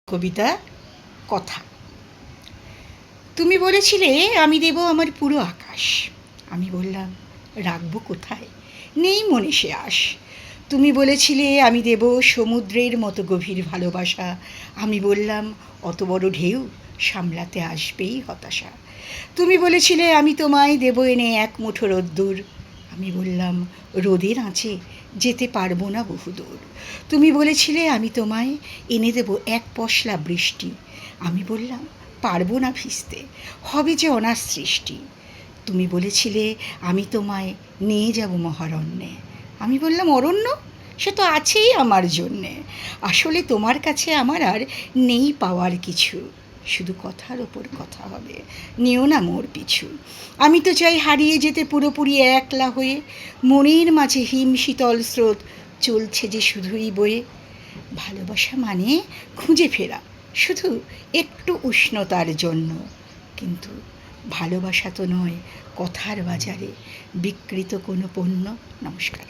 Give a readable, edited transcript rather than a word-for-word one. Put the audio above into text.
কবিতা কথা। তুমি বলেছিলে আমি দেব আমার পুরো আকাশ। আমি বললাম রাখবো কোথায়, নেই মনে সে আশ। তুমি বলেছিলে আমি দেব সমুদ্রের মতো গভীর ভালোবাসা। আমি বললাম অত বড় ঢেউ সামলাতে আসবেই হতাশা। তুমি বলেছিলে আমি তোমায় দেব এনে এক মুঠো রোদ্দুর। আমি বললাম রোদের আঁচে যেতে পারবো না বহুদূর। তুমি বলেছিলে আমি তোমায় এনে দেব এক পশলা বৃষ্টি। আমি বললাম পারবো না ভিজতে, হবে যে অনার সৃষ্টি। তুমি বলেছিলে আমি তোমায় নিয়ে যাব মহারণ্যে। আমি বললাম অরণ্য সে তো আছেই আমার জন্যে। আসলে তোমার কাছে আমার আর নেই পাওয়ার কিছু, শুধু কথার ওপর কথা হবে, নিও না মোর পিছু। আমি তো চাই হারিয়ে যেতে পুরোপুরি একলা হয়ে, মনের মাঝে হিম শীতল স্রোত চলছে যে শুধুই বয়ে। ভালোবাসা মানে খুঁজে ফেরা শুধু একটু উষ্ণতার জন্য, কিন্তু ভালোবাসা তো নয় কথার বাজারে বিকৃত কোনো পণ্য। নমস্কার।